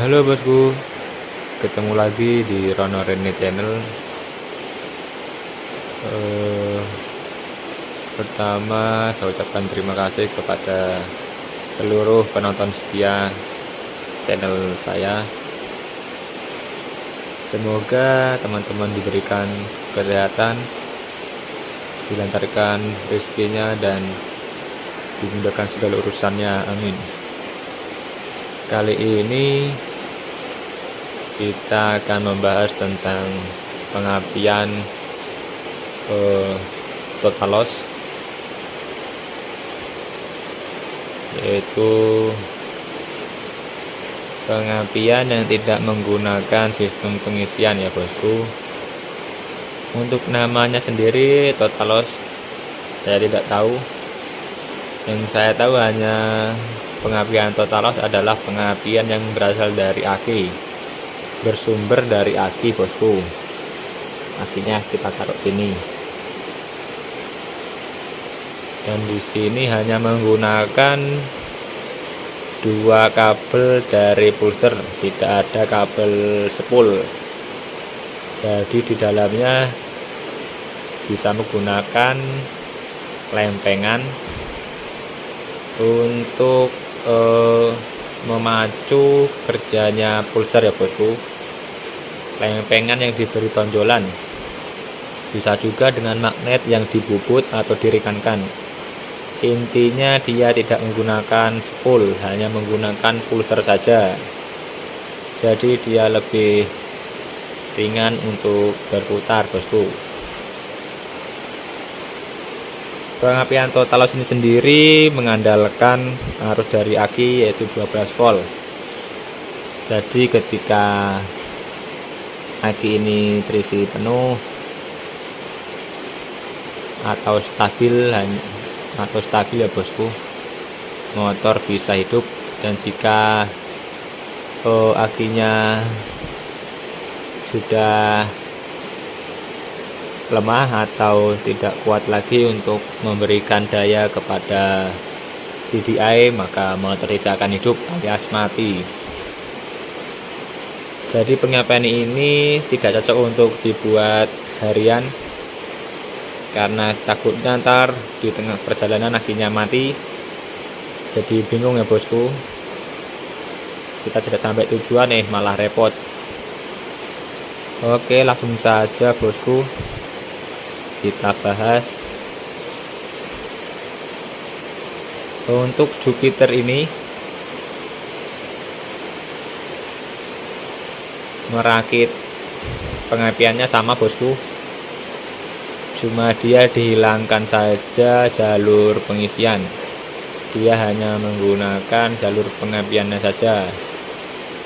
Halo bosku, ketemu lagi di Rono Rene Channel. Eh, Pertama, saya ucapkan terima kasih kepada seluruh penonton setia channel saya. Semoga teman-teman diberikan kesehatan, dilancarkan rezekinya, dan dimudahkan segala urusannya. Amin. Kali ini kita akan membahas tentang pengapian total loss, yaitu pengapian yang tidak menggunakan sistem pengisian ya bosku. Untuk namanya sendiri total loss saya tidak tahu. Yang saya tahu hanya pengapian total loss adalah pengapian yang berasal dari aki, bersumber dari aki bosku. Akinya kita taruh sini, dan di sini hanya menggunakan dua kabel dari pulser, tidak ada kabel spool. Jadi di dalamnya bisa menggunakan lempengan untuk memacu kerjanya pulser ya bosku. Lempengan yang diberi tonjolan, bisa juga dengan magnet yang dibubut atau dirikankan. Intinya dia tidak menggunakan spool, hanya menggunakan pulser saja. Jadi dia lebih ringan untuk berputar bosku. Pengapian total loss ini sendiri mengandalkan arus dari aki, yaitu 12 volt. Jadi ketika aki ini terisi penuh atau stabil ya bosku, motor bisa hidup. Dan jika akinya sudah lemah atau tidak kuat lagi untuk memberikan daya kepada CDI, maka motor tidak akan hidup alias mati. Jadi pengapian ini tidak cocok untuk dibuat harian, karena takutnya ntar di tengah perjalanan akinya mati, jadi bingung ya bosku. Kita tidak sampai tujuan malah repot. Oke, langsung saja bosku kita bahas. Untuk Jupiter ini merakit pengapiannya sama bosku, cuma dia dihilangkan saja jalur pengisian. Dia hanya menggunakan jalur pengapiannya saja.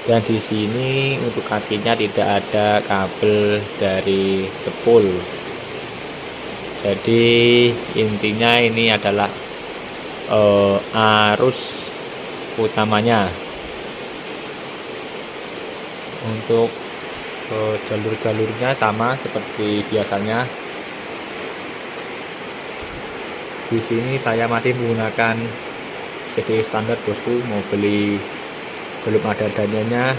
Dan di sini untuk kakinya tidak ada kabel dari spool. Jadi intinya ini adalah arus utamanya. Untuk jalur-jalurnya sama seperti biasanya. Di sini saya masih menggunakan CD standar bosku, mau beli belum ada dananya.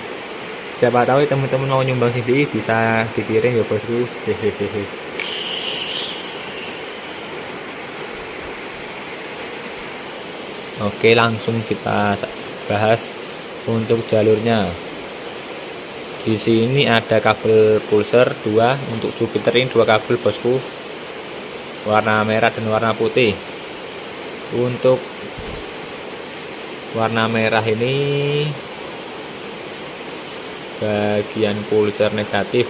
Siapa tahu teman-teman mau nyumbang CD bisa dikirim ya bosku. Hehehe. Oke, langsung kita bahas untuk jalurnya. Di sini ada kabel pulser 2. Untuk Jupiter ini 2 kabel bosku, warna merah dan warna putih. Untuk warna merah ini bagian pulser negatif,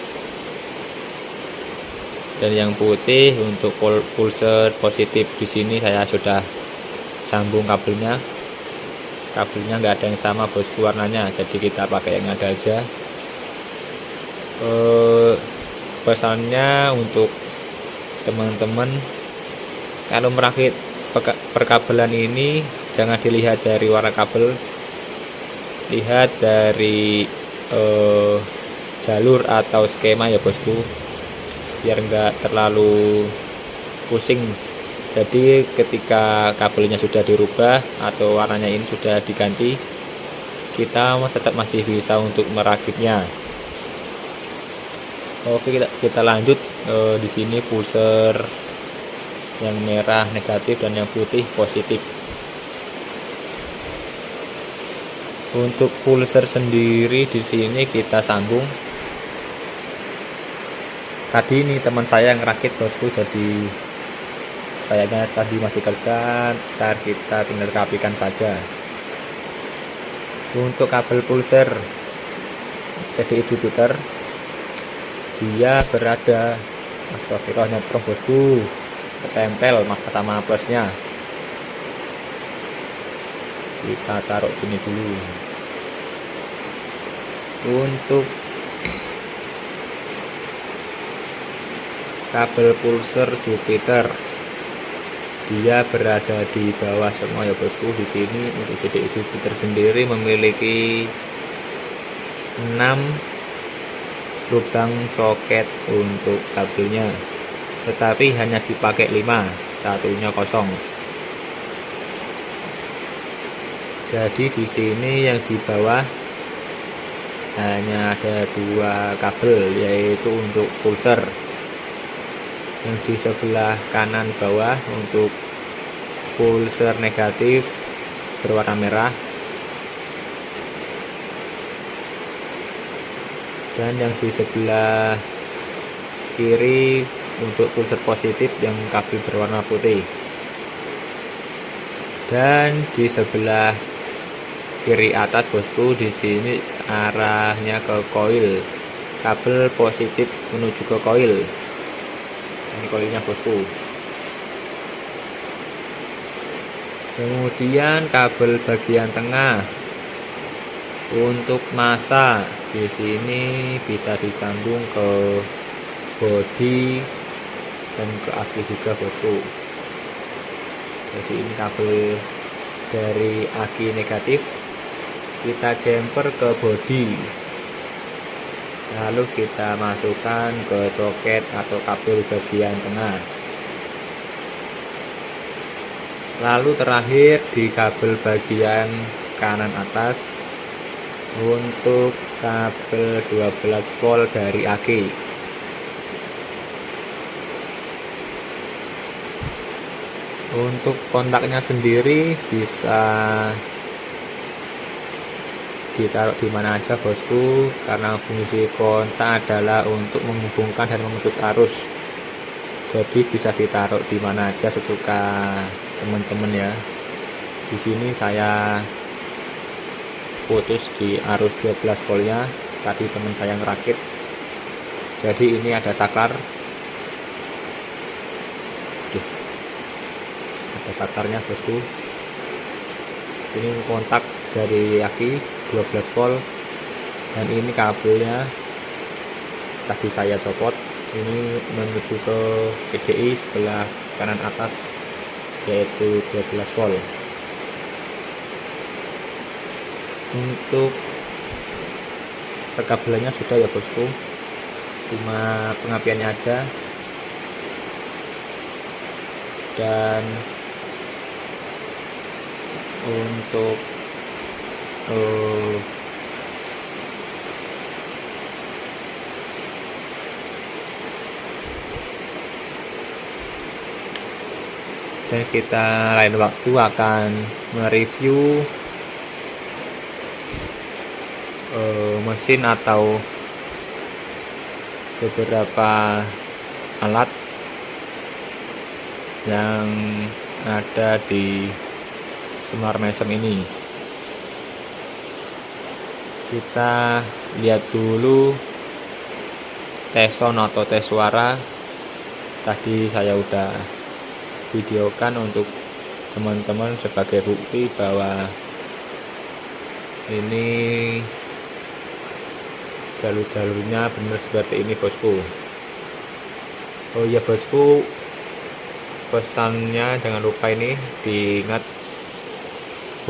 dan yang putih untuk pulser positif. Di sini saya sudah sambung kabelnya nggak ada yang sama bosku warnanya, jadi kita pakai yang ada aja. Pesannya untuk teman-teman, kalau merakit perkabelan ini jangan dilihat dari warna kabel, lihat dari jalur atau skema ya bosku, biar nggak terlalu pusing. Jadi ketika kabelnya sudah dirubah atau warnanya ini sudah diganti, kita tetap masih bisa untuk merakitnya. Oke, kita lanjut. Di sini pulser yang merah negatif dan yang putih positif. Untuk pulser sendiri di sini kita sambung. Tadi ini teman saya yang ngerakit bosku, jadi sayangnya tadi masih kerja, ntar kita tinggal rapikan saja. Untuk kabel pulser CDI Jupiter, dia berada, astagfirullah, nyetrum bosku, ketempel kata plusnya. Kita taruh sini dulu. Untuk kabel pulser Jupiter, dia berada di bawah semua ya bosku. Di sini untuk CDI Jupiter sendiri memiliki 6 lubang soket untuk kabelnya, tetapi hanya dipakai 5, satunya kosong. Jadi di sini yang di bawah hanya ada 2 kabel, yaitu untuk pulser. Yang di sebelah kanan bawah untuk pulser negatif berwarna merah, dan yang di sebelah kiri untuk pulser positif yang kabel berwarna putih. Dan di sebelah kiri atas bosku, di sini arahnya ke koil, kabel positif menuju ke koil. Ini koilnya bosku. Kemudian kabel bagian tengah untuk massa di sini bisa disambung ke bodi dan ke aki juga bosku. Jadi ini kabel dari aki negatif kita jumper ke bodi, lalu kita masukkan ke soket atau kabel bagian tengah. Lalu terakhir di kabel bagian kanan atas untuk kabel 12 volt dari aki. Untuk kontaknya sendiri bisa ditaruh di mana aja bosku, karena fungsi kontak adalah untuk menghubungkan dan memutus arus. Jadi bisa ditaruh di mana aja sesuka teman-teman ya. Di sini saya putus di arus 12 voltnya, tadi teman saya ngerakit. Jadi ini ada saklar. Ada saklarnya bosku. Ini kontak dari aki 12 volt, dan ini kabelnya tadi saya copot. Ini menuju ke CDI sebelah kanan atas, yaitu 12 volt. Untuk perkabelannya sudah ya bosku, cuma pengapiannya aja. Dan untuk dan kita lain waktu akan mereview mesin atau beberapa alat yang ada di Semar Mesem ini. Kita lihat dulu tes sound atau tes suara. Tadi saya udah videokan untuk teman-teman sebagai bukti bahwa ini jalur-jalurnya benar seperti ini bosku. Oh iya bosku, pesannya jangan lupa ini diingat,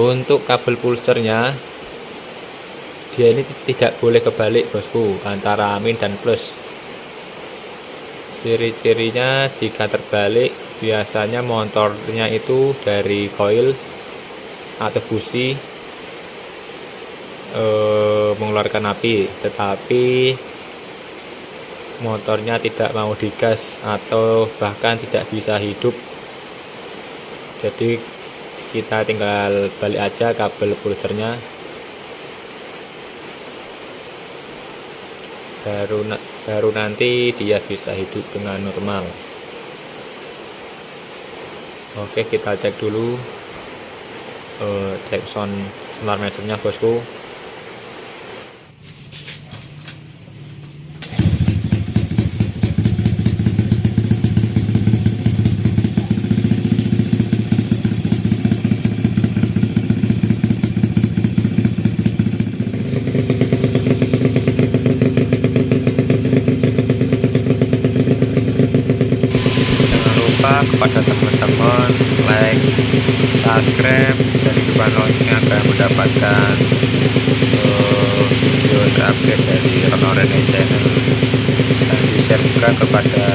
untuk kabel pulsernya dia ini tidak boleh kebalik bosku, antara min dan plus. Ciri-cirinya jika terbalik biasanya motornya itu dari koil atau busi mengeluarkan api, tetapi motornya tidak mau digas atau bahkan tidak bisa hidup. Jadi kita tinggal balik aja kabel pulsernya, baru nanti dia bisa hidup dengan normal. Oke, kita cek dulu cek sound smart measure-nya bosku. Jangan lupa kepada teman-teman like, subscribe, dan hidupkan lonceng agar mendapatkan video terupdate dari Reno Rene Channel, dan di share juga kepada